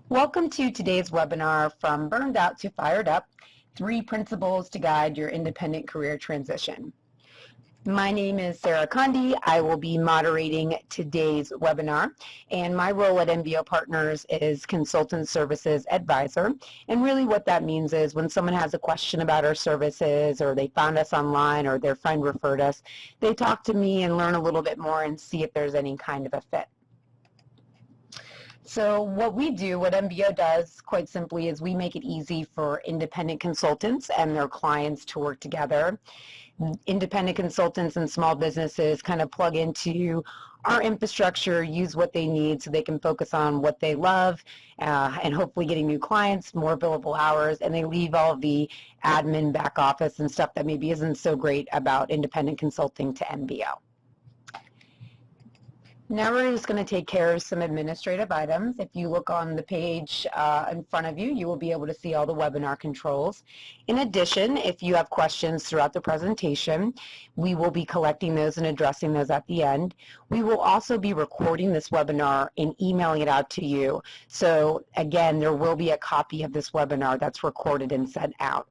Welcome to today's webinar, From Burned Out to Fired Up, 3 Principles to Guide Your Independent Career Transition. My name is Sarah Condi. I will be moderating today's webinar, and my role at MBO Partners is Consultant Services Advisor. And really what that means is when someone has a question about our services, or they found us online, or their friend referred us, they talk to me and learn a little bit more and see if there's any kind of a fit. So what we do, what MBO does, quite simply, is we make it easy for independent consultants and their clients to work together. Independent consultants and small businesses kind of plug into our infrastructure, use what they need so they can focus on what they love, and hopefully getting new clients, more billable hours, and they leave all the admin, back office, and stuff that maybe isn't so great about independent consulting to MBO. Now we're just going to take care of some administrative items. If you look on the page in front of you, you will be able to see all the webinar controls. In addition, if you have questions throughout the presentation, we will be collecting those and addressing those at the end. We will also be recording this webinar and emailing it out to you. So again, there will be a copy of this webinar that's recorded and sent out.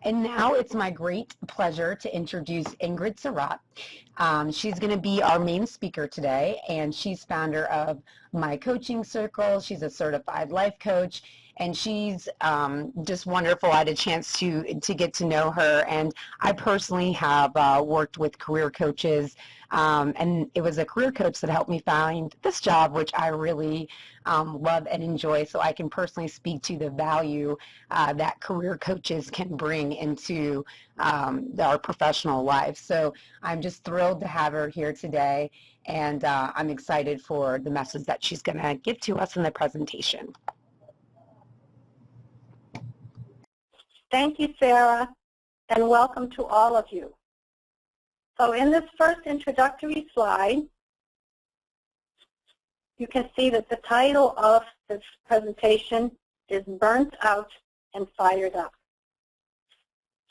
And now it's my great pleasure to introduce Ingrid Sarrat. She's going to be our main speaker today, and she's founder of My Coaching Circle. She's a certified life coach, and she's just wonderful. I had a chance to get to know her, and I personally have worked with career coaches, and it was a career coach that helped me find this job, which I really love and enjoy, so I can personally speak to the value that career coaches can bring into our professional life. So I'm just thrilled to have her here today, and I'm excited for the message that she's going to give to us in the presentation. Thank you, Sarah, and welcome to all of you. So in this first introductory slide, you can see that the title of this presentation is Burnt Out and Fired Up.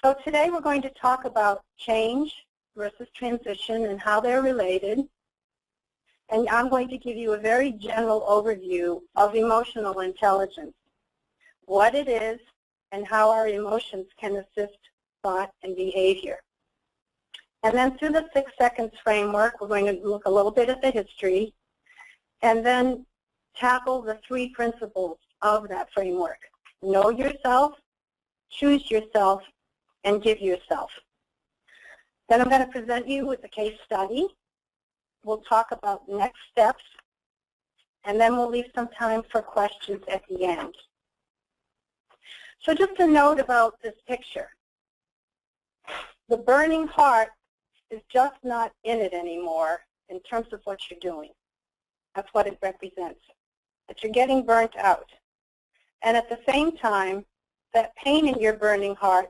So today we're going to talk about change versus transition and how they're related. And I'm going to give you a very general overview of emotional intelligence, what it is, and how our emotions can assist thought and behavior. And then through the 6 seconds framework, we're going to look a little bit at the history and then tackle the 3 principles of that framework. Know yourself, choose yourself, and give yourself. Then I'm going to present you with a case study. We'll talk about next steps, and then we'll leave some time for questions at the end. So just a note about this picture. The burning heart is just not in it anymore in terms of what you're doing. That's what it represents, that you're getting burnt out. And at the same time, that pain in your burning heart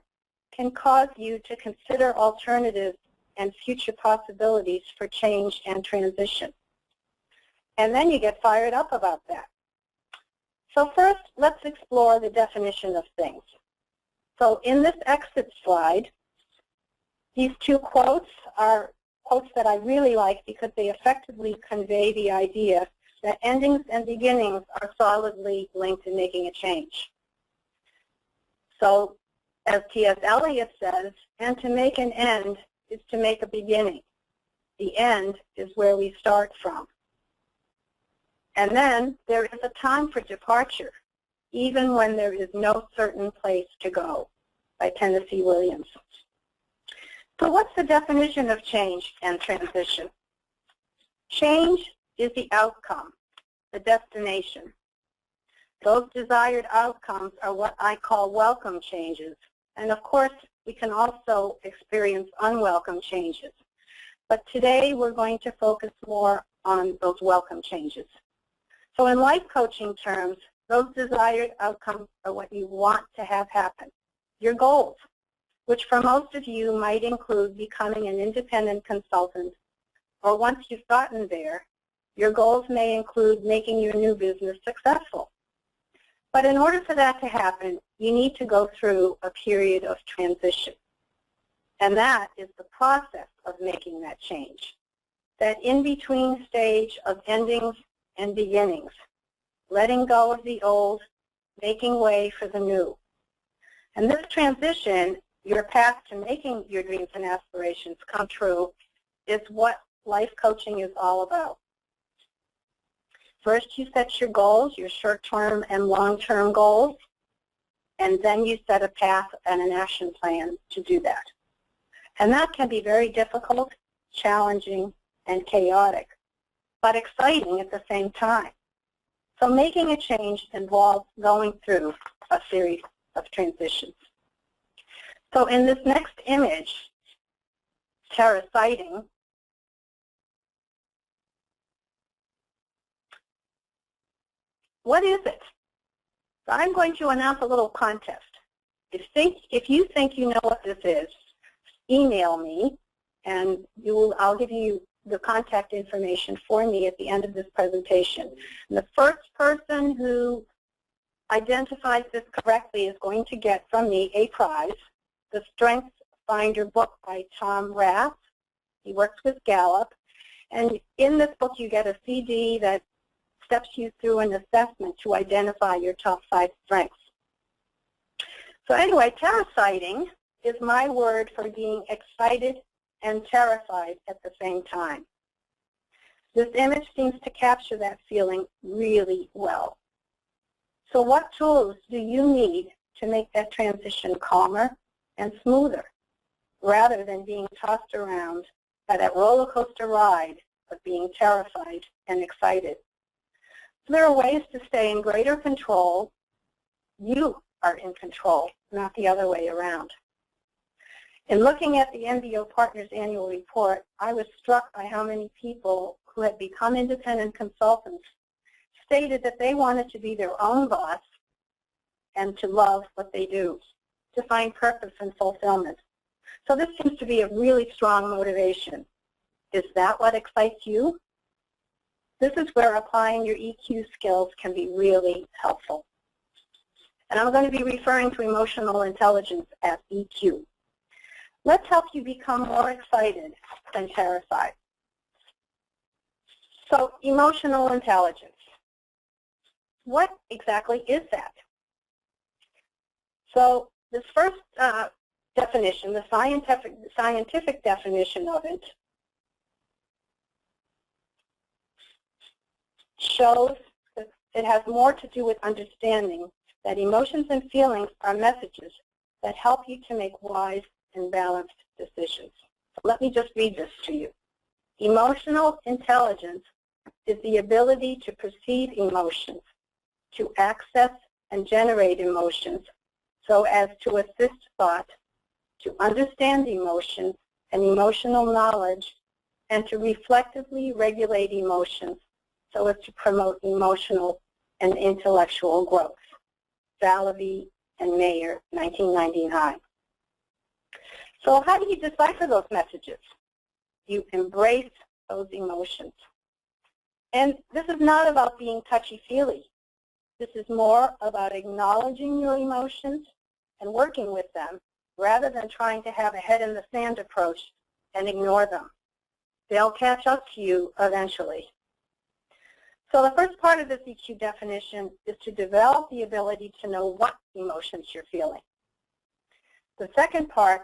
can cause you to consider alternatives and future possibilities for change and transition. And then you get fired up about that. So first, let's explore the definition of things. So in this exit slide, these 2 quotes are quotes that I really like because they effectively convey the idea that endings and beginnings are solidly linked in making a change. So as T.S. Eliot says, and to make an end is to make a beginning. The end is where we start from. And then there is a time for departure, even when there is no certain place to go, by Tennessee Williams. So what's the definition of change and transition? Change is the outcome, the destination. Those desired outcomes are what I call welcome changes. And of course, we can also experience unwelcome changes. But today we're going to focus more on those welcome changes. So in life coaching terms, those desired outcomes are what you want to have happen, your goals, which for most of you might include becoming an independent consultant, or once you've gotten there, your goals may include making your new business successful. But in order for that to happen, you need to go through a period of transition. And that is the process of making that change, that in-between stage of endings and beginnings, letting go of the old, making way for the new. And this transition, your path to making your dreams and aspirations come true, is what life coaching is all about. First, you set your goals, your short-term and long-term goals, and then you set a path and an action plan to do that. And that can be very difficult, challenging, and chaotic, but exciting at the same time. So making a change involves going through a series of transitions. So in this next image, terraciting, what is it? So I'm going to announce a little contest. If you think you know what this is, email me, and I'll give you the contact information for me at the end of this presentation. And the first person who identifies this correctly is going to get from me a prize, the Strengths Finder book by Tom Rath. He works with Gallup. And in this book, you get a CD that steps you through an assessment to identify your top 5 strengths. So anyway, terraciting is my word for being excited and terrified at the same time. This image seems to capture that feeling really well. So what tools do you need to make that transition calmer and smoother, rather than being tossed around by that roller coaster ride of being terrified and excited? So there are ways to stay in greater control. You are in control, not the other way around. In looking at the MBO Partners annual report, I was struck by how many people who had become independent consultants stated that they wanted to be their own boss and to love what they do, to find purpose and fulfillment. So this seems to be a really strong motivation. Is that what excites you? This is where applying your EQ skills can be really helpful. And I'm going to be referring to emotional intelligence as EQ. Let's help you become more excited than terrified. So emotional intelligence. What exactly is that? So this first definition, the scientific definition of it, shows that it has more to do with understanding that emotions and feelings are messages that help you to make wise and balanced decisions. So let me just read this to you. Emotional intelligence is the ability to perceive emotions, to access and generate emotions so as to assist thought, to understand emotions and emotional knowledge, and to reflectively regulate emotions so as to promote emotional and intellectual growth. Valavi and Mayer, 1999. So how do you decipher those messages? You embrace those emotions. And this is not about being touchy-feely. This is more about acknowledging your emotions and working with them rather than trying to have a head-in-the-sand approach and ignore them. They'll catch up to you eventually. So the first part of this EQ definition is to develop the ability to know what emotions you're feeling. The second part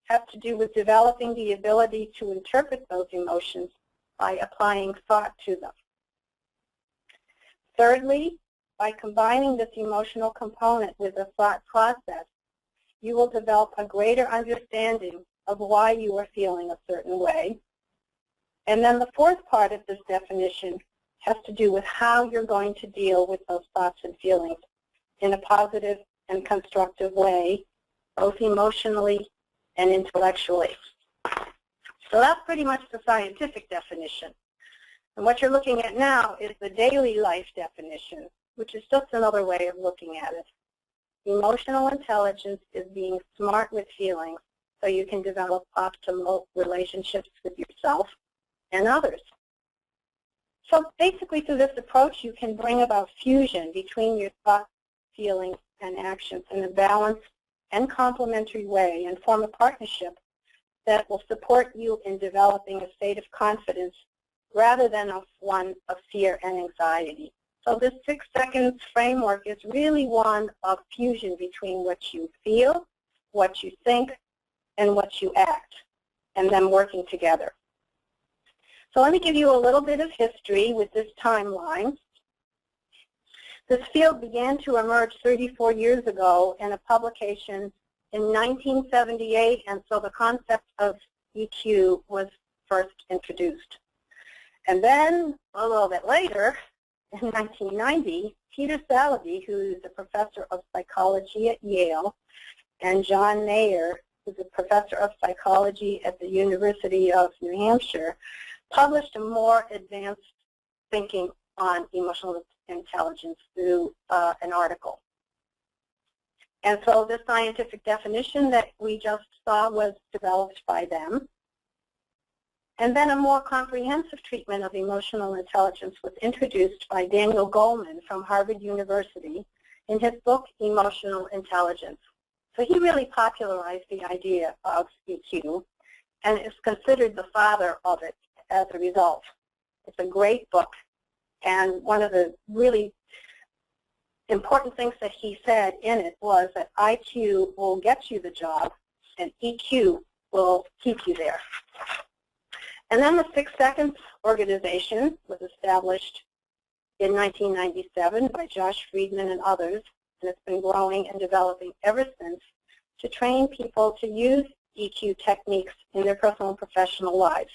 has to do with developing the ability to interpret those emotions by applying thought to them. Thirdly, by combining this emotional component with a thought process, you will develop a greater understanding of why you are feeling a certain way. And then the fourth part of this definition has to do with how you're going to deal with those thoughts and feelings in a positive and constructive way, both emotionally and intellectually. So that's pretty much the scientific definition. And what you're looking at now is the daily life definition, which is just another way of looking at it. Emotional intelligence is being smart with feelings so you can develop optimal relationships with yourself and others. So basically through this approach you can bring about fusion between your thoughts, feelings, and actions in a balanced and complementary way and form a partnership that will support you in developing a state of confidence rather than one of fear and anxiety. So this 6 seconds framework is really one of fusion between what you feel, what you think, and what you act, and them working together. So let me give you a little bit of history with this timeline. This field began to emerge 34 years ago in a publication in 1978, and so the concept of EQ was first introduced. And then, a little bit later, in 1990, Peter Salovey, who is a professor of psychology at Yale, and John Mayer, who's a professor of psychology at the University of New Hampshire, published a more advanced thinking on emotional intelligence through an article. And so the scientific definition that we just saw was developed by them. And then a more comprehensive treatment of emotional intelligence was introduced by Daniel Goleman from Harvard University in his book, Emotional Intelligence. So he really popularized the idea of EQ and is considered the father of it as a result. It's a great book, and one of the really important things that he said in it was that IQ will get you the job and EQ will keep you there. And then the 6 Seconds organization was established in 1997 by Josh Friedman and others, and it's been growing and developing ever since to train people to use EQ techniques in their personal and professional lives.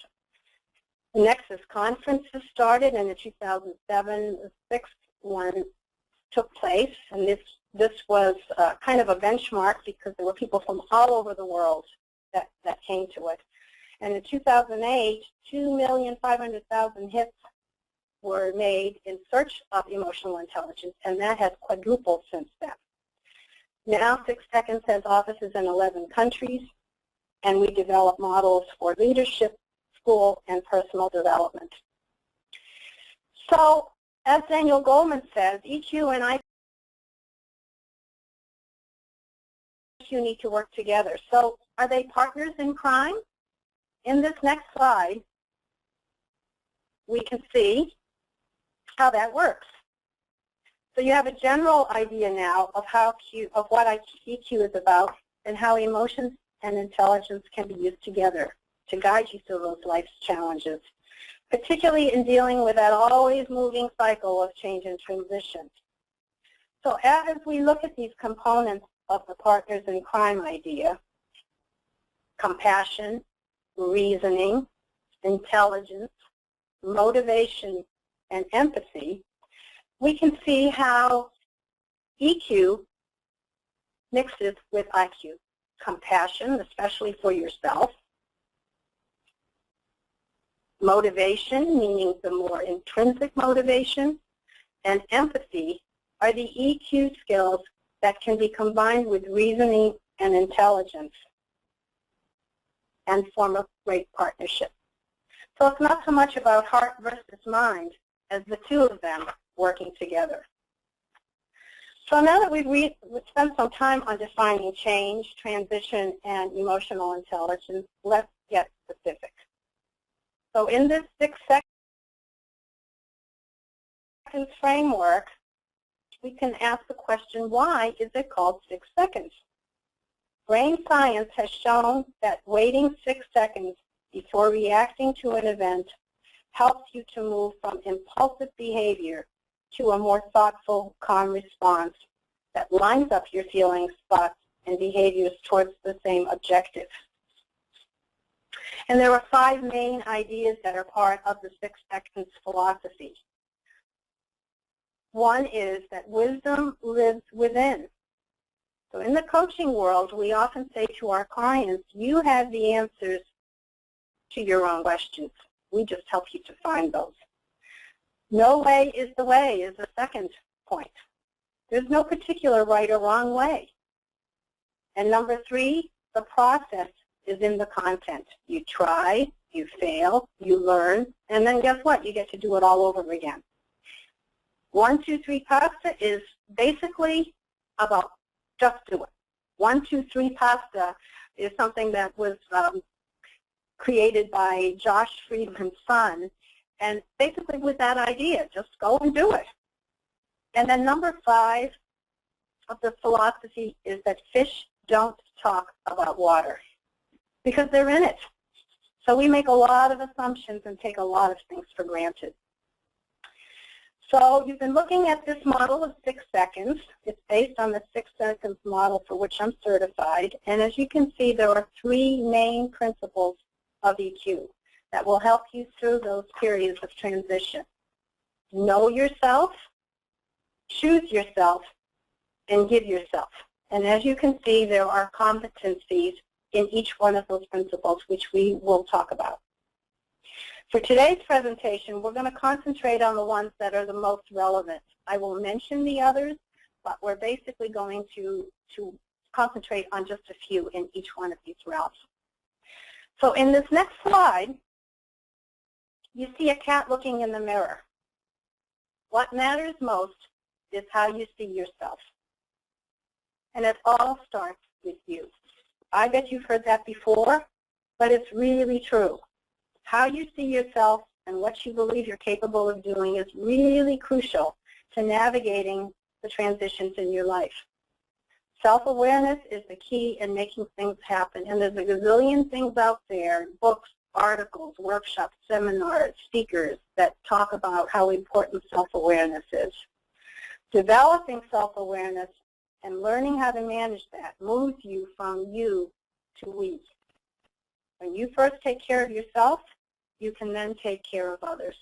The Nexus Conference has started, and in 2007, the 6th one took place, and this was kind of a benchmark because there were people from all over the world that came to it. And in 2008, 2,500,000 hits were made in search of emotional intelligence, and that has quadrupled since then. Now 6 Seconds has offices in 11 countries, and we develop models for leadership, school, and personal development. So, as Daniel Goleman says, EQ and IQ need to work together. So, are they partners in crime? In this next slide, we can see how that works. So you have a general idea now of what EQ is about and how emotions and intelligence can be used together to guide you through those life's challenges, particularly in dealing with that always moving cycle of change and transition. So as we look at these components of the partners in crime idea, compassion, reasoning, intelligence, motivation, and empathy, we can see how EQ mixes with IQ. Compassion, especially for yourself. Motivation, meaning the more intrinsic motivation. And empathy are the EQ skills that can be combined with reasoning and intelligence and form a great partnership. So it's not so much about heart versus mind as the two of them working together. So now that we've spent some time on defining change, transition, and emotional intelligence, let's get specific. So in this 6 Seconds framework, we can ask the question, why is it called 6 seconds? Brain science has shown that waiting 6 seconds before reacting to an event helps you to move from impulsive behavior to a more thoughtful, calm response that lines up your feelings, thoughts, and behaviors towards the same objective. And there are 5 main ideas that are part of the 6 Seconds philosophy. One is that wisdom lives within. So in the coaching world, we often say to our clients, you have the answers to your own questions. We just help you to find those. No way is the way is the second point. There's no particular right or wrong way. And number 3, the process is in the content. You try, you fail, you learn, and then guess what? You get to do it all over again. 1, 2, 3 pasta is basically about just do it. 1, 2, 3 pasta is something that was created by Josh Friedman's son, and basically with that idea, just go and do it. And then number 5 of the philosophy is that fish don't talk about water because they're in it. So we make a lot of assumptions and take a lot of things for granted. So you've been looking at this model of 6 seconds. It's based on the 6 seconds model for which I'm certified. And as you can see, there are 3 main principles of EQ that will help you through those periods of transition. Know yourself, choose yourself, and give yourself. And as you can see, there are competencies in each one of those principles, which we will talk about. For today's presentation, we're going to concentrate on the ones that are the most relevant. I will mention the others, but we're basically going to concentrate on just a few in each one of these realms. So in this next slide, you see a cat looking in the mirror. What matters most is how you see yourself. And it all starts with you. I bet you've heard that before, but it's really true. How you see yourself and what you believe you're capable of doing is really crucial to navigating the transitions in your life. Self-awareness is the key in making things happen, and there's a gazillion things out there, books, articles, workshops, seminars, speakers that talk about how important self-awareness is. Developing self-awareness and learning how to manage that moves you from you to we. When you first take care of yourself, you can then take care of others.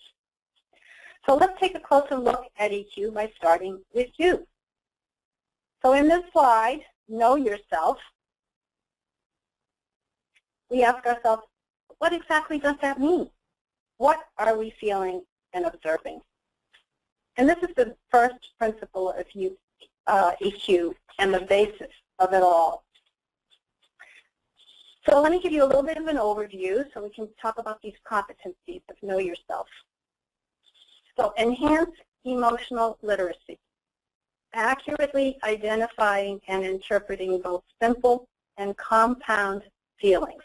So let's take a closer look at EQ by starting with you. So in this slide, know yourself, we ask ourselves, what exactly does that mean? What are we feeling and observing? And this is the first principle of EQ and the basis of it all. So let me give you a little bit of an overview so we can talk about these competencies of know yourself. So enhance emotional literacy, accurately identifying and interpreting both simple and compound feelings.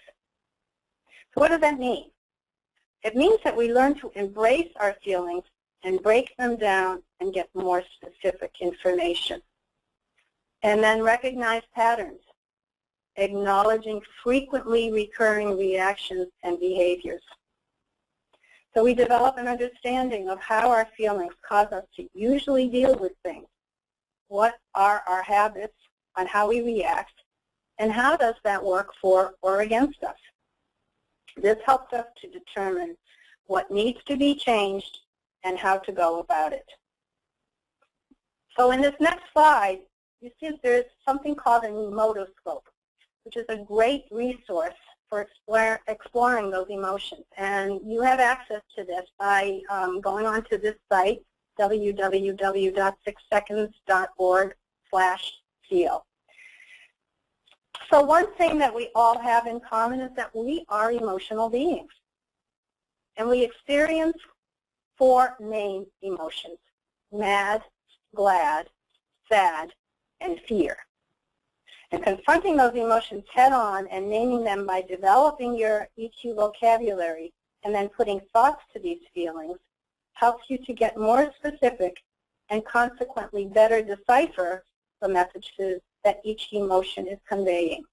So what does that mean? It means that we learn to embrace our feelings and break them down and get more specific information. And then recognize patterns, acknowledging frequently recurring reactions and behaviors. So we develop an understanding of how our feelings cause us to usually deal with things. What are our habits on how we react, and how does that work for or against us? This helps us to determine what needs to be changed and how to go about it. So in this next slide, you see there's something called an emotoscope, which is a great resource for exploring those emotions. And you have access to this by going onto this site, www.6seconds.org/feel. So one thing that we all have in common is that we are emotional beings. And we experience 4 main emotions: mad, glad, sad, and fear. And confronting those emotions head-on and naming them by developing your EQ vocabulary and then putting thoughts to these feelings helps you to get more specific and consequently better decipher the messages that each emotion is conveying.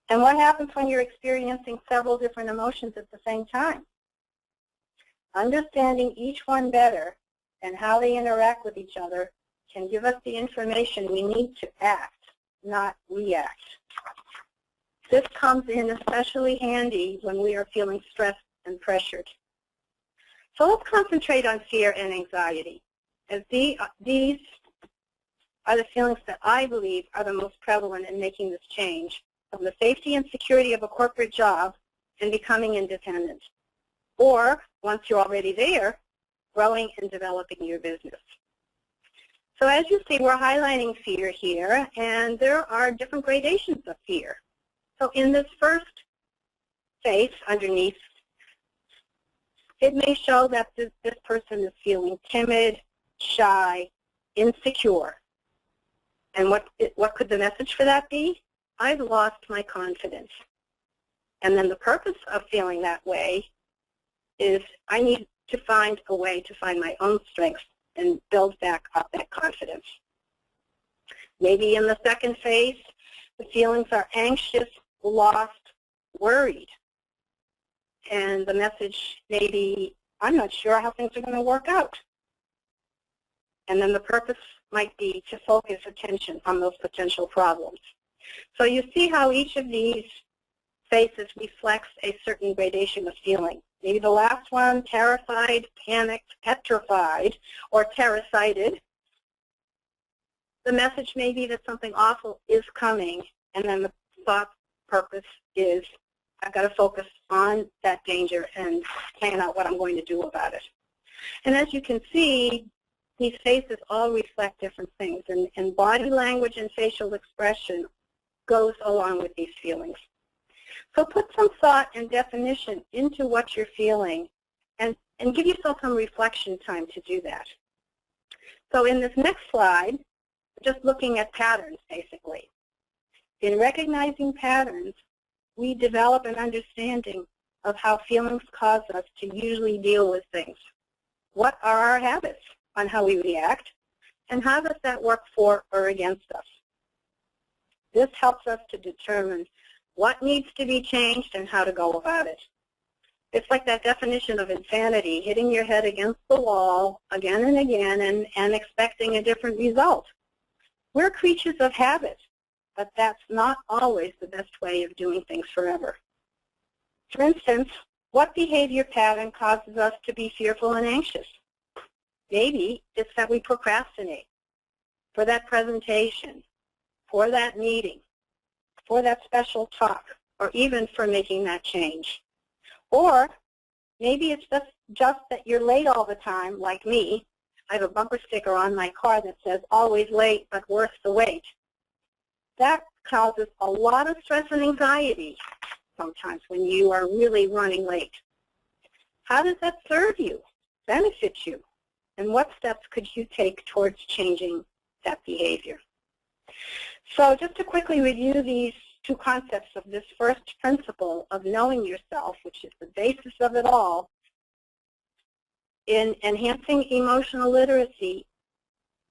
And what happens when you're experiencing several different emotions at the same time? Understanding each one better and how they interact with each other can give us the information we need to act, not react. This comes in especially handy when we are feeling stressed and pressured. So let's concentrate on fear and anxiety, as these are the feelings that I believe are the most prevalent in making this change from the safety and security of a corporate job and becoming independent. Or, once you're already there, growing and developing your business. So as you see, we're highlighting fear here, and there are different gradations of fear. So in this first face underneath, it may show that this person is feeling timid, shy, insecure. And what could the message for that be? I've lost my confidence. And then the purpose of feeling that way is I need to find a way to find my own strengths and build back up that confidence. Maybe in the second phase, the feelings are anxious, lost, worried. And the message may be, I'm not sure how things are going to work out. And then the purpose might be to focus attention on those potential problems. So you see how each of these phases reflects a certain gradation of feeling. Maybe the last one, terrified, panicked, petrified, or terror-sighted. The message may be that something awful is coming, and then the thought purpose is, I've got to focus on that danger and plan out what I'm going to do about it. And as you can see, these phases all reflect different things, and body language and facial expression goes along with these feelings. So put some thought and definition into what you're feeling, and give yourself some reflection time to do that. So in this next slide, just looking at patterns, basically. In recognizing patterns, we develop an understanding of how feelings cause us to usually deal with things. What are our habits on how we react, and how does that work for or against us? This helps us to determine what needs to be changed and how to go about it. It's like that definition of insanity, hitting your head against the wall again and again and expecting a different result. We're creatures of habit, but that's not always the best way of doing things forever. For instance, what behavior pattern causes us to be fearful and anxious? Maybe it's that we procrastinate for that presentation, for that meeting, for that special talk, or even for making that change. Or maybe it's just that you're late all the time, like me. I have a bumper sticker on my car that says, always late, but worth the wait. That causes a lot of stress and anxiety sometimes when you are really running late. How does that serve you, benefit you? And what steps could you take towards changing that behavior? So just to quickly review these two concepts of this first principle of knowing yourself, which is the basis of it all, in enhancing emotional literacy,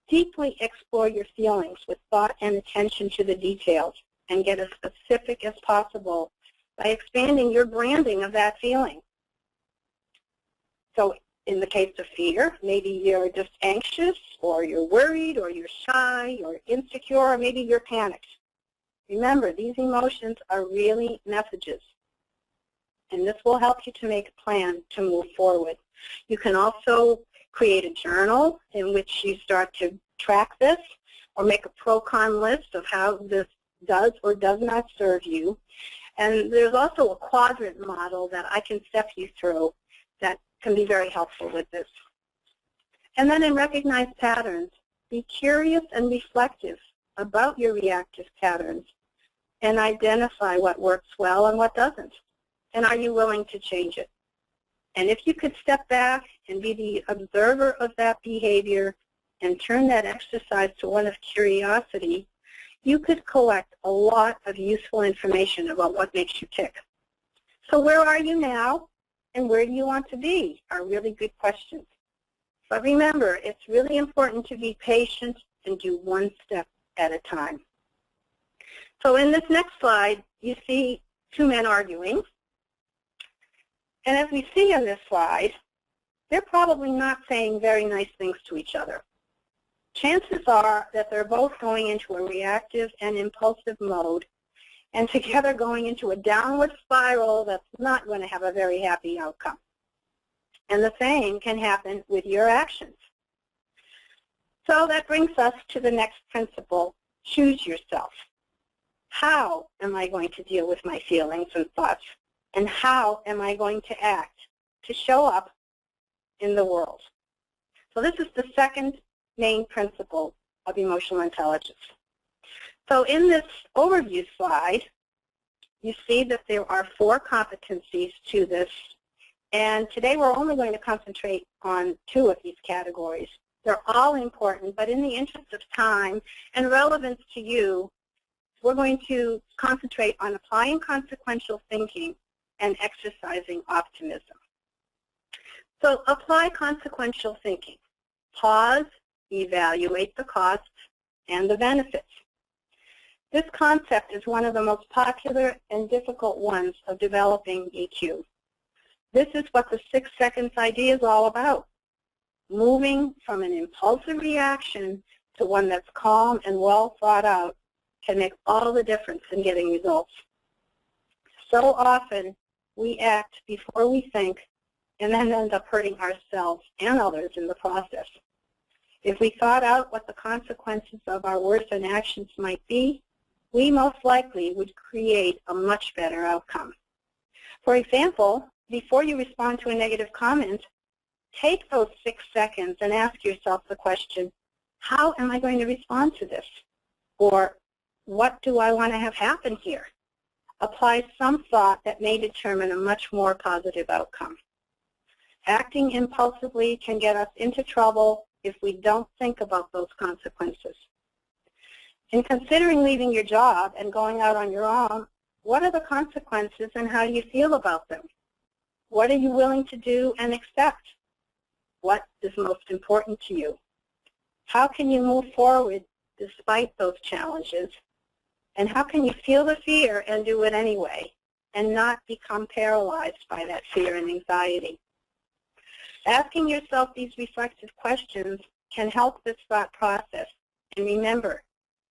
deeply explore your feelings with thought and attention to the details, and get as specific as possible by expanding your branding of that feeling. So in the case of fear, maybe you're just anxious, or you're worried, or you're shy, or insecure, or maybe you're panicked. Remember, these emotions are really messages, and this will help you to make a plan to move forward. You can also create a journal in which you start to track this, or make a pro-con list of how this does or does not serve you. And there's also a quadrant model that I can step you through that can be very helpful with this. And then in recognize patterns, be curious and reflective about your reactive patterns and identify what works well and what doesn't. And are you willing to change it? And if you could step back and be the observer of that behavior and turn that exercise to one of curiosity, you could collect a lot of useful information about what makes you tick. So where are you now, and where do you want to be are really good questions. But remember, it's really important to be patient and do one step at a time. So in this next slide, you see two men arguing. And as we see on this slide, they're probably not saying very nice things to each other. Chances are that they're both going into a reactive and impulsive mode, and together going into a downward spiral that's not going to have a very happy outcome. And the same can happen with your actions. So that brings us to the next principle, choose yourself. How am I going to deal with my feelings and thoughts? And how am I going to act to show up in the world? So this is the second main principle of emotional intelligence. So in this overview slide, you see that there are 4 competencies to this. And today we're only going to concentrate on 2 of these categories. They're all important, but in the interest of time and relevance to you, we're going to concentrate on applying consequential thinking and exercising optimism. So apply consequential thinking. Pause, evaluate the costs and the benefits. This concept is one of the most popular and difficult ones of developing EQ. This is what the 6 seconds idea is all about. Moving from an impulsive reaction to one that's calm and well thought out can make all the difference in getting results. So often we act before we think and then end up hurting ourselves and others in the process. If we thought out what the consequences of our words and actions might be, we most likely would create a much better outcome. For example, before you respond to a negative comment, take those 6 seconds and ask yourself the question, how am I going to respond to this? Or what do I want to have happen here? Apply some thought that may determine a much more positive outcome. Acting impulsively can get us into trouble if we don't think about those consequences. In considering leaving your job and going out on your own, what are the consequences and how do you feel about them? What are you willing to do and accept? What is most important to you? How can you move forward despite those challenges? And how can you feel the fear and do it anyway and not become paralyzed by that fear and anxiety? Asking yourself these reflective questions can help this thought process. And remember,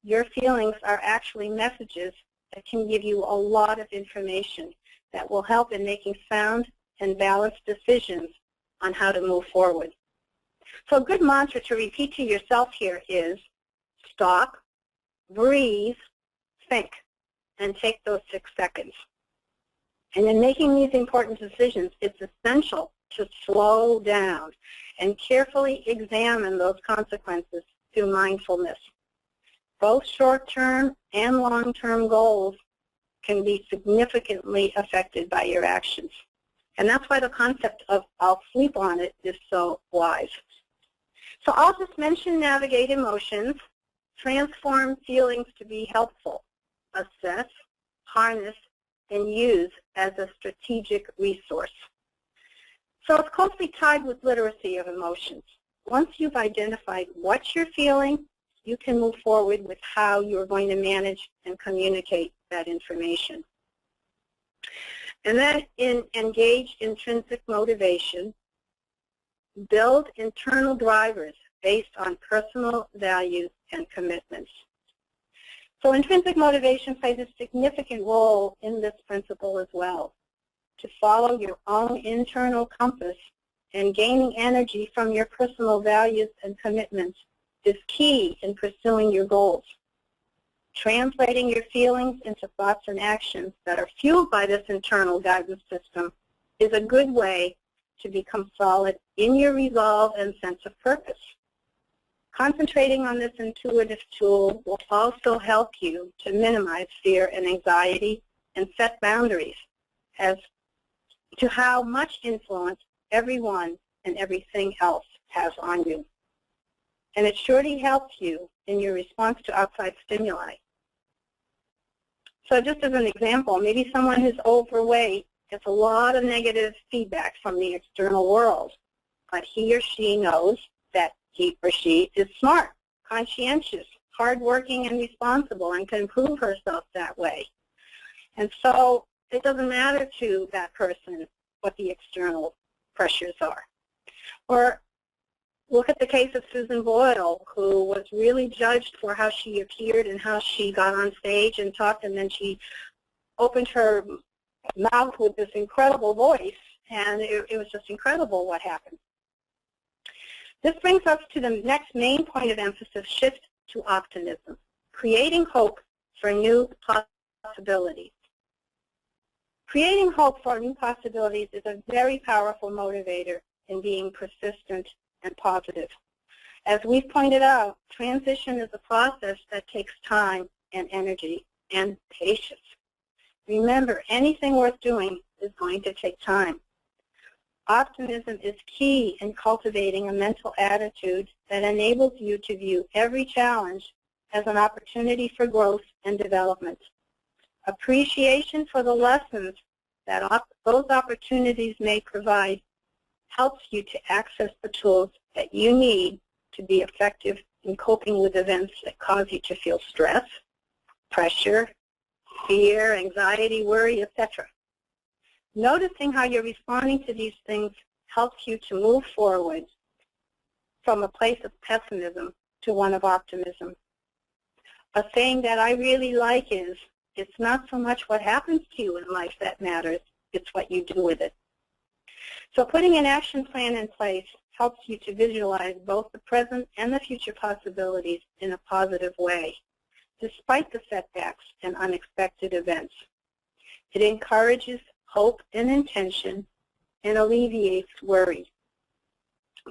your feelings are actually messages that can give you a lot of information that will help in making sound and balanced decisions on how to move forward. So a good mantra to repeat to yourself here is stop, breathe, think, and take those 6 seconds. And in making these important decisions, it's essential to slow down and carefully examine those consequences through mindfulness. Both short-term and long-term goals can be significantly affected by your actions. And that's why the concept of I'll sleep on it is so wise. So I'll just mention navigate emotions, transform feelings to be helpful, assess, harness, and use as a strategic resource. So it's closely tied with literacy of emotions. Once you've identified what you're feeling, you can move forward with how you're going to manage and communicate that information. And then engage intrinsic motivation. Build internal drivers based on personal values and commitments. So intrinsic motivation plays a significant role in this principle as well. To follow your own internal compass and gaining energy from your personal values and commitments is key in pursuing your goals. Translating your feelings into thoughts and actions that are fueled by this internal guidance system is a good way to become solid in your resolve and sense of purpose. Concentrating on this intuitive tool will also help you to minimize fear and anxiety and set boundaries as to how much influence everyone and everything else has on you. And it surely helps you in your response to outside stimuli. So just as an example, maybe someone who's overweight gets a lot of negative feedback from the external world, but he or she knows that he or she is smart, conscientious, hardworking, and responsible, and can improve herself that way. And so it doesn't matter to that person what the external pressures are. Or look at the case of Susan Boyle, who was really judged for how she appeared and how she got on stage and talked, and then she opened her mouth with this incredible voice, and it was just incredible what happened. This brings us to the next main point of emphasis, shift to optimism, creating hope for new possibilities. Creating hope for new possibilities is a very powerful motivator in being persistent and positive. As we've pointed out, transition is a process that takes time and energy and patience. Remember, anything worth doing is going to take time. Optimism is key in cultivating a mental attitude that enables you to view every challenge as an opportunity for growth and development. Appreciation for the lessons that those opportunities may provide helps you to access the tools that you need to be effective in coping with events that cause you to feel stress, pressure, fear, anxiety, worry, etc. Noticing how you're responding to these things helps you to move forward from a place of pessimism to one of optimism. A saying that I really like is, it's not so much what happens to you in life that matters, it's what you do with it. So putting an action plan in place helps you to visualize both the present and the future possibilities in a positive way, despite the setbacks and unexpected events. It encourages hope and intention and alleviates worry.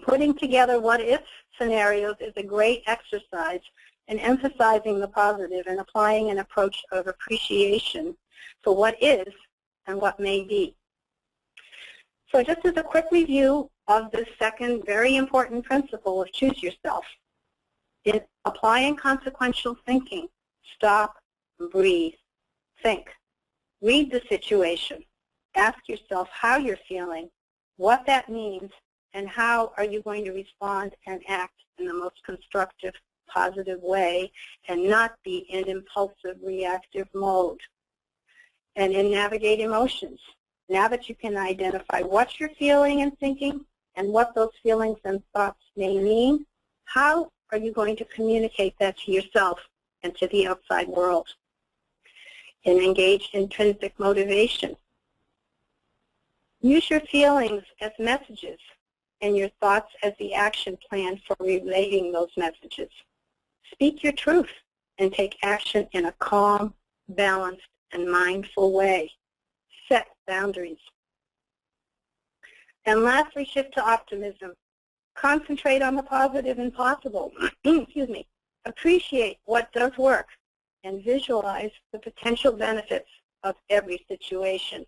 Putting together what-if scenarios is a great exercise in emphasizing the positive and applying an approach of appreciation for what is and what may be. So just as a quick review of this second very important principle of choose yourself, in applying consequential thinking, stop, breathe, think, read the situation, ask yourself how you're feeling, what that means, and how are you going to respond and act in the most constructive, positive way and not be in impulsive, reactive mode. And in navigate emotions, now that you can identify what you're feeling and thinking and what those feelings and thoughts may mean, how are you going to communicate that to yourself and to the outside world? And engage intrinsic motivation. Use your feelings as messages and your thoughts as the action plan for relating those messages. Speak your truth and take action in a calm, balanced, and mindful way. Set boundaries. And lastly, shift to optimism. Concentrate on the positive and possible. Excuse me. Appreciate what does work and visualize the potential benefits of every situation.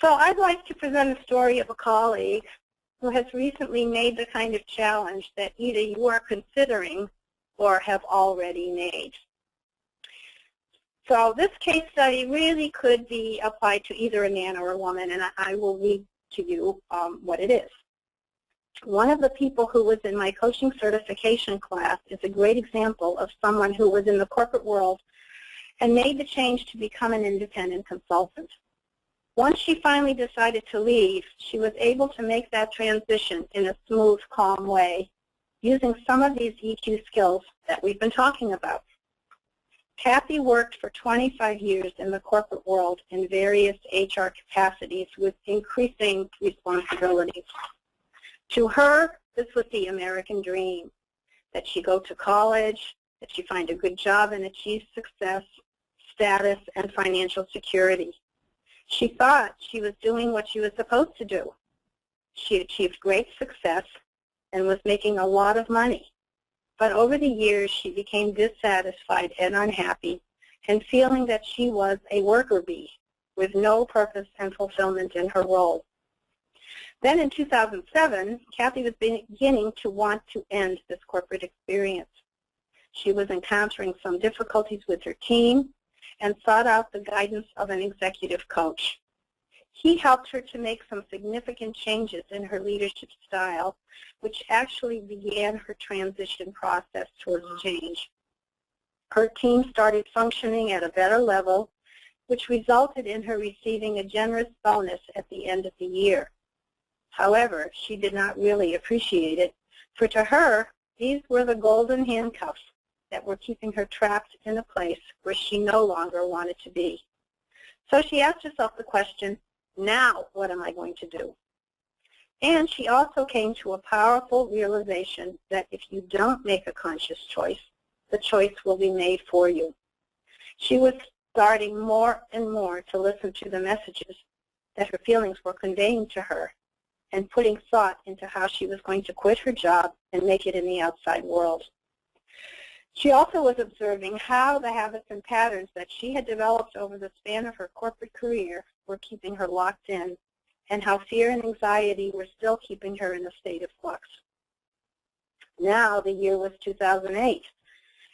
So I'd like to present a story of a colleague who has recently made the kind of challenge that either you are considering or have already made. So this case study really could be applied to either a man or a woman, and I will read to you what it is. One of the people who was in my coaching certification class is a great example of someone who was in the corporate world and made the change to become an independent consultant. Once she finally decided to leave, she was able to make that transition in a smooth, calm way, using some of these EQ skills that we've been talking about. Kathy worked for 25 years in the corporate world in various HR capacities with increasing responsibilities. To her, this was the American dream, that she go to college, that she find a good job and achieve success, status, and financial security. She thought she was doing what she was supposed to do. She achieved great success and was making a lot of money. But over the years, she became dissatisfied and unhappy and feeling that she was a worker bee with no purpose and fulfillment in her role. Then in 2007, Kathy was beginning to want to end this corporate experience. She was encountering some difficulties with her team and sought out the guidance of an executive coach. He helped her to make some significant changes in her leadership style, which actually began her transition process towards change. Her team started functioning at a better level, which resulted in her receiving a generous bonus at the end of the year. However, she did not really appreciate it, for to her, these were the golden handcuffs that were keeping her trapped in a place where she no longer wanted to be. So she asked herself the question, now what am I going to do? And she also came to a powerful realization that if you don't make a conscious choice, the choice will be made for you. She was starting more and more to listen to the messages that her feelings were conveying to her and putting thought into how she was going to quit her job and make it in the outside world. She also was observing how the habits and patterns that she had developed over the span of her corporate career were keeping her locked in, and how fear and anxiety were still keeping her in a state of flux. Now the year was 2008,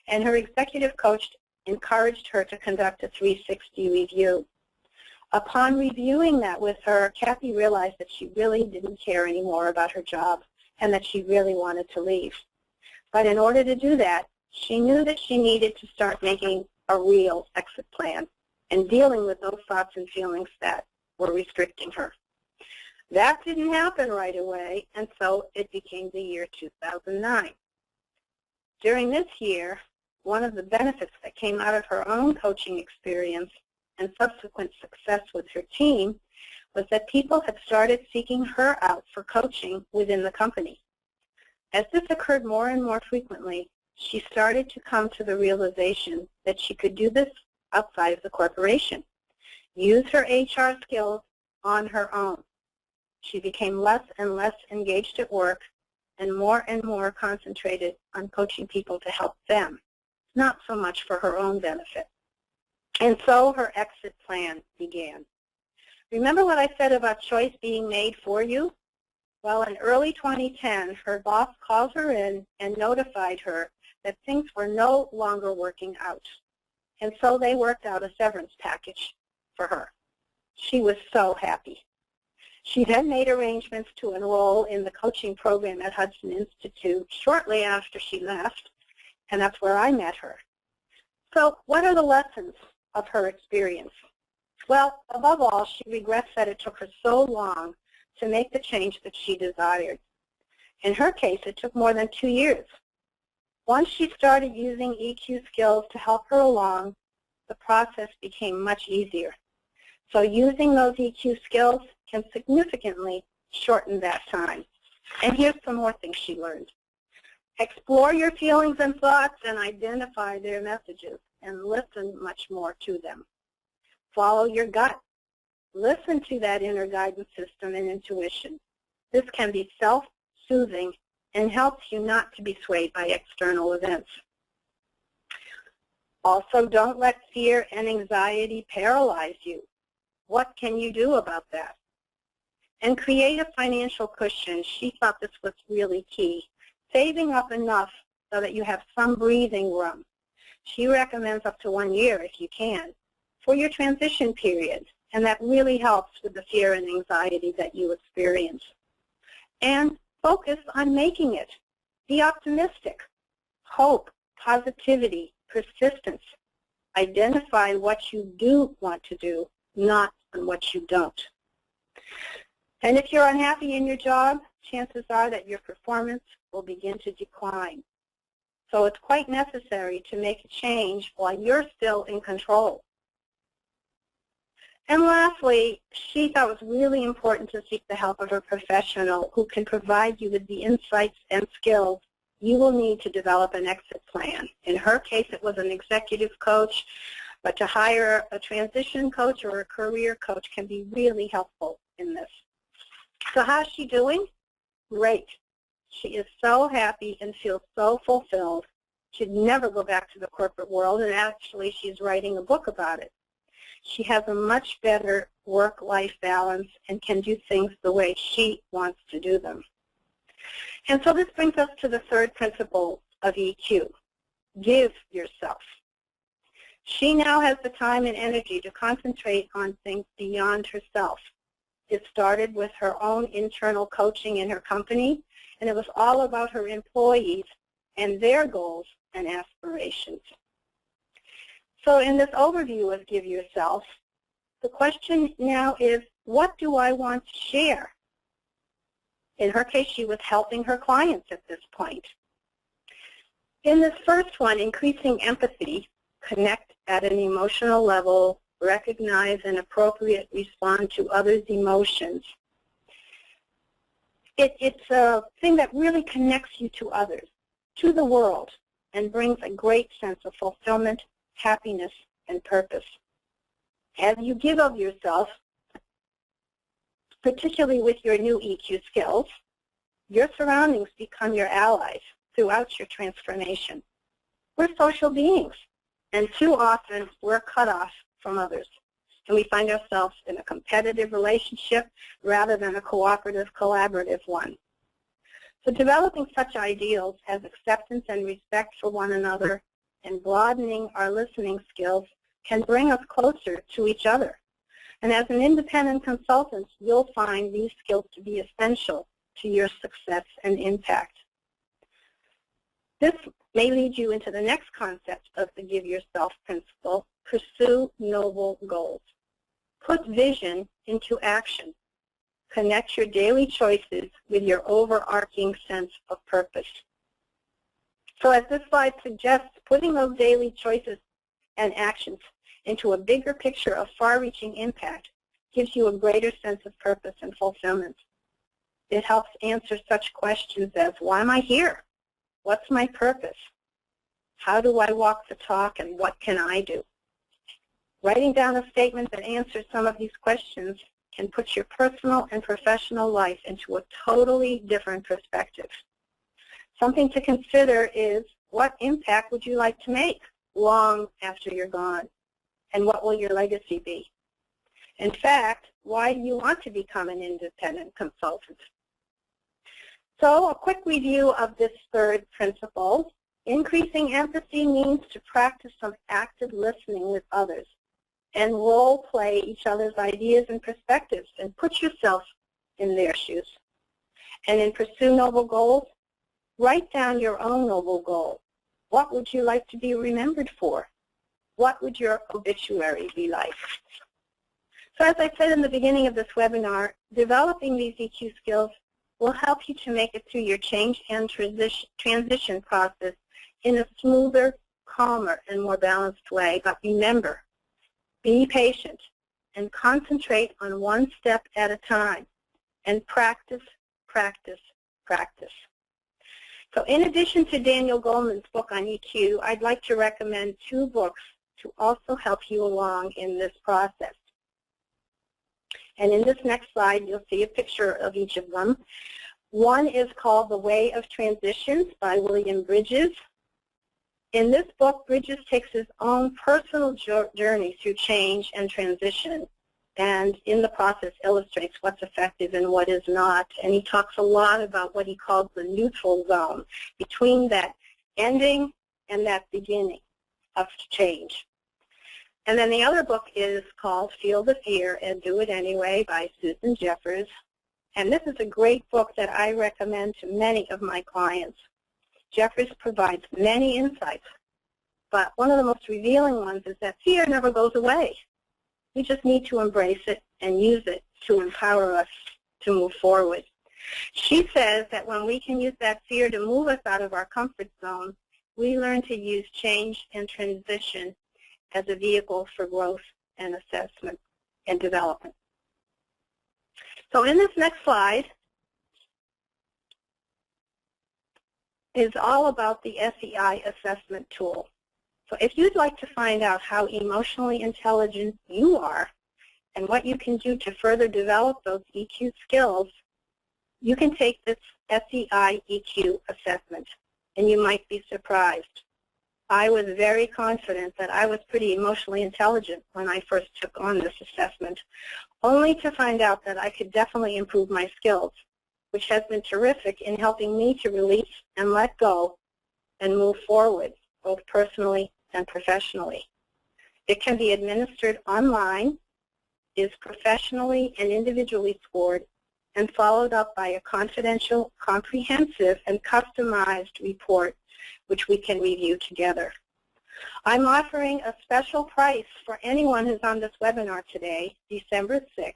and her executive coach encouraged her to conduct a 360 review. Upon reviewing that with her, Kathy realized that she really didn't care anymore about her job and that she really wanted to leave. But in order to do that, she knew that she needed to start making a real exit plan and dealing with those thoughts and feelings that were restricting her. That didn't happen right away, and so it became the year 2009. During this year, one of the benefits that came out of her own coaching experience and subsequent success with her team was that people had started seeking her out for coaching within the company. As this occurred more and more frequently, she started to come to the realization that she could do this outside of the corporation, use her HR skills on her own. She became less and less engaged at work and more concentrated on coaching people to help them, not so much for her own benefit. And so her exit plan began. Remember what I said about choice being made for you? Well, in early 2010, her boss called her in and notified her that things were no longer working out. And so they worked out a severance package for her. She was so happy. She then made arrangements to enroll in the coaching program at Hudson Institute shortly after she left, and that's where I met her. So what are the lessons of her experience? Well, above all, she regrets that it took her so long to make the change that she desired. In her case, it took more than 2 years. Once she started using EQ skills to help her along, the process became much easier. So using those EQ skills can significantly shorten that time. And here's some more things she learned. Explore your feelings and thoughts and identify their messages and listen much more to them. Follow your gut. Listen to that inner guidance system and intuition. This can be self-soothing and helps you not to be swayed by external events. Also, don't let fear and anxiety paralyze you. What can you do about that? And create a financial cushion. She thought this was really key. Saving up enough so that you have some breathing room. She recommends up to 1 year, if you can, for your transition period. And that really helps with the fear and anxiety that you experience. And focus on making it. Be optimistic. Hope, positivity, persistence. Identify what you do want to do, not on what you don't. And if you're unhappy in your job, chances are that your performance will begin to decline. So it's quite necessary to make a change while you're still in control. And lastly, she thought it was really important to seek the help of a professional who can provide you with the insights and skills you will need to develop an exit plan. In her case, it was an executive coach, but to hire a transition coach or a career coach can be really helpful in this. So how's she doing? Great. She is so happy and feels so fulfilled. She'd never go back to the corporate world, and actually she's writing a book about it. She has a much better work-life balance and can do things the way she wants to do them. And so this brings us to the third principle of EQ. Give yourself. She now has the time and energy to concentrate on things beyond herself. It started with her own internal coaching in her company, and it was all about her employees and their goals and aspirations. So in this overview of Give Yourself, the question now is, what do I want to share? In her case, she was helping her clients at this point. In this first one, increasing empathy, connect at an emotional level, recognize and appropriate respond to others' emotions. It's a thing that really connects you to others, to the world, and brings a great sense of fulfillment, happiness, and purpose. As you give of yourself, particularly with your new EQ skills, your surroundings become your allies throughout your transformation. We're social beings, and too often we're cut off from others, and we find ourselves in a competitive relationship rather than a cooperative, collaborative one. So developing such ideals as acceptance and respect for one another and broadening our listening skills can bring us closer to each other. And as an independent consultant, you'll find these skills to be essential to your success and impact. This may lead you into the next concept of the Give Yourself principle: pursue noble goals. Put vision into action. Connect your daily choices with your overarching sense of purpose. So as this slide suggests, putting those daily choices and actions into a bigger picture of far-reaching impact gives you a greater sense of purpose and fulfillment. It helps answer such questions as, why am I here? What's my purpose? How do I walk the talk, and what can I do? Writing down a statement that answers some of these questions can put your personal and professional life into a totally different perspective. Something to consider is, what impact would you like to make long after you're gone? And what will your legacy be? In fact, why do you want to become an independent consultant? So a quick review of this third principle. Increasing empathy means to practice some active listening with others and role play each other's ideas and perspectives and put yourself in their shoes. And in pursue noble goals, write down your own noble goal. What would you like to be remembered for? What would your obituary be like? So as I said in the beginning of this webinar, developing these EQ skills will help you to make it through your change and transition process in a smoother, calmer, and more balanced way. But remember, be patient and concentrate on one step at a time, and practice, practice, practice. So in addition to Daniel Goleman's book on EQ, I'd like to recommend 2 books to also help you along in this process. And in this next slide, you'll see a picture of each of them. One is called The Way of Transitions by William Bridges. In this book, Bridges takes his own personal journey through change and transition, and in the process illustrates what's effective and what is not. And he talks a lot about what he calls the neutral zone between that ending and that beginning of change. And then the other book is called Feel the Fear and Do It Anyway by Susan Jeffers. And this is a great book that I recommend to many of my clients. Jeffers provides many insights, but one of the most revealing ones is that fear never goes away. We just need to embrace it and use it to empower us to move forward. She says that when we can use that fear to move us out of our comfort zone, we learn to use change and transition as a vehicle for growth and assessment and development. So in this next slide is all about the SEI assessment tool. So if you'd like to find out how emotionally intelligent you are and what you can do to further develop those EQ skills, you can take this SEI EQ assessment, and you might be surprised. I was very confident that I was pretty emotionally intelligent when I first took on this assessment, only to find out that I could definitely improve my skills, which has been terrific in helping me to release and let go and move forward, both personally and professionally. It can be administered online, is professionally and individually scored, and followed up by a confidential, comprehensive, and customized report which we can review together. I'm offering a special price for anyone who's on this webinar today, December 6th.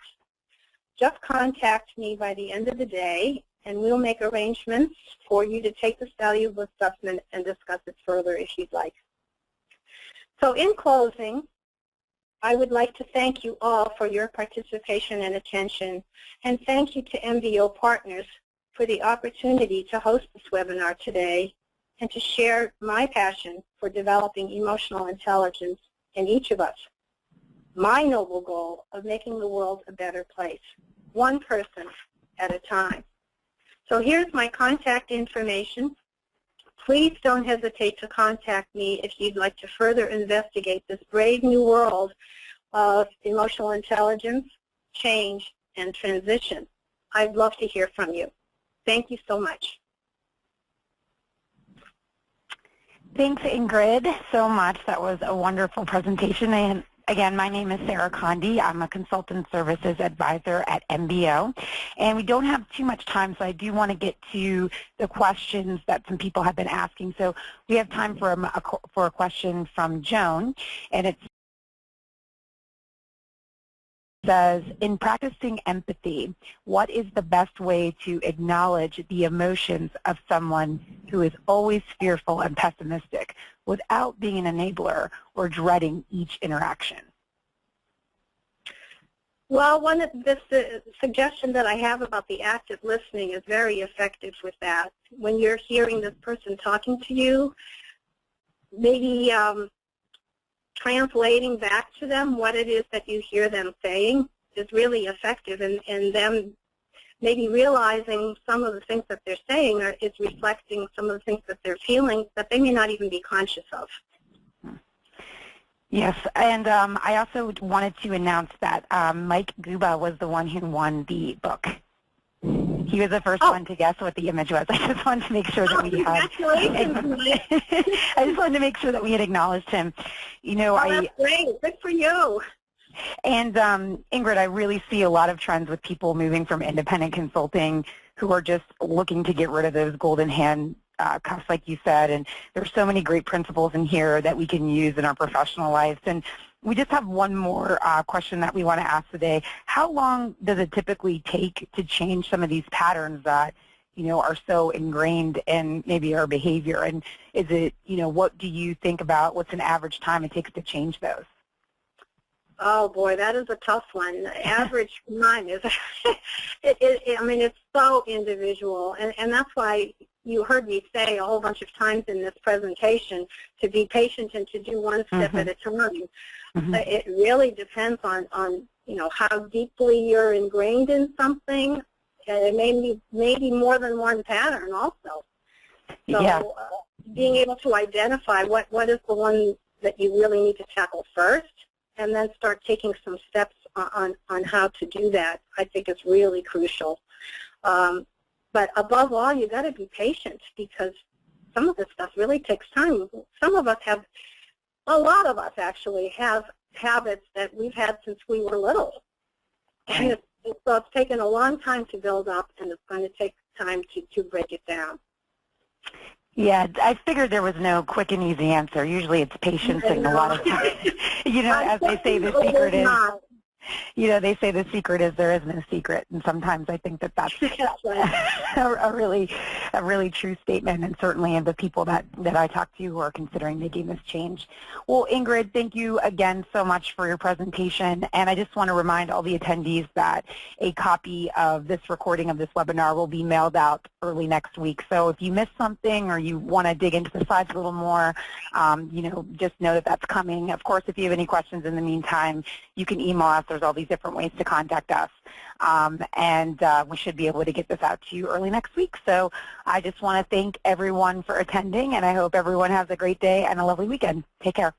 Just contact me by the end of the day, and we'll make arrangements for you to take this valuable assessment and discuss it further if you'd like. So in closing, I would like to thank you all for your participation and attention, and thank you to MBO Partners for the opportunity to host this webinar today and to share my passion for developing emotional intelligence in each of us. My noble goal of making the world a better place, one person at a time. So here's my contact information. Please don't hesitate to contact me if you'd like to further investigate this brave new world of emotional intelligence, change, and transition. I'd love to hear from you. Thank you so much. Thanks, Ingrid, so much. That was a wonderful presentation, and Again, my name is Sarah Condi. I'm a consultant services advisor at MBO. And we don't have too much time, so I do want to get to the questions that some people have been asking. So we have time for a question from Joan, and it says, in practicing empathy, what is the best way to acknowledge the emotions of someone who is always fearful and pessimistic without being an enabler or dreading each interaction? Well, one of the suggestion that I have about the active listening is very effective with that. When you're hearing this person talking to you, maybe translating back to them what it is that you hear them saying is really effective, and them maybe realizing some of the things that they're saying is reflecting some of the things that they're feeling that they may not even be conscious of. Yes, and I also wanted to announce that Mike Guba was the one who won the book. He was the first one to guess what the image was. I just wanted to make sure that we had. I just wanted to make sure that we had acknowledged him. You know, that's great. Good for you. And Ingrid, I really see a lot of trends with people moving from independent consulting who are just looking to get rid of those golden handcuffs, like you said. And there's so many great principles in here that we can use in our professional lives. And we just have one more question that we want to ask today. How long does it typically take to change some of these patterns that, you know, are so ingrained in maybe our behavior? And is it, you know, what do you think about what's an average time it takes to change those? Oh boy, that is a tough one. The average time is, I mean, it's so individual, and that's why you heard me say a whole bunch of times in this presentation to be patient and to do one step at a time. It really depends on you know, how deeply you're ingrained in something. It may be more than one pattern also. So being able to identify what is the one that you really need to tackle first, and then start taking some steps on how to do that, I think is really crucial. But above all, you got to be patient, because some of this stuff really takes time. Some of us have, a lot of us actually have habits that we've had since we were little. And so it's taken a long time to build up, and it's going to take time to break it down. Yeah, I figured there was no quick and easy answer. Usually it's patience and a lot of time. You know, as they say, the secret is, you know, they say the secret is there is no secret. And sometimes I think that that's a really true statement, and certainly of the people that I talk to who are considering making this change. Well, Ingrid, thank you again so much for your presentation. And I just want to remind all the attendees that a copy of this recording of this webinar will be mailed out early next week. So if you missed something or you want to dig into the slides a little more, you know, just know that that's coming. Of course, if you have any questions in the meantime, you can email us. There's all these different ways to contact us. And we should be able to get this out to you early next week. So I just want to thank everyone for attending, and I hope everyone has a great day and a lovely weekend. Take care.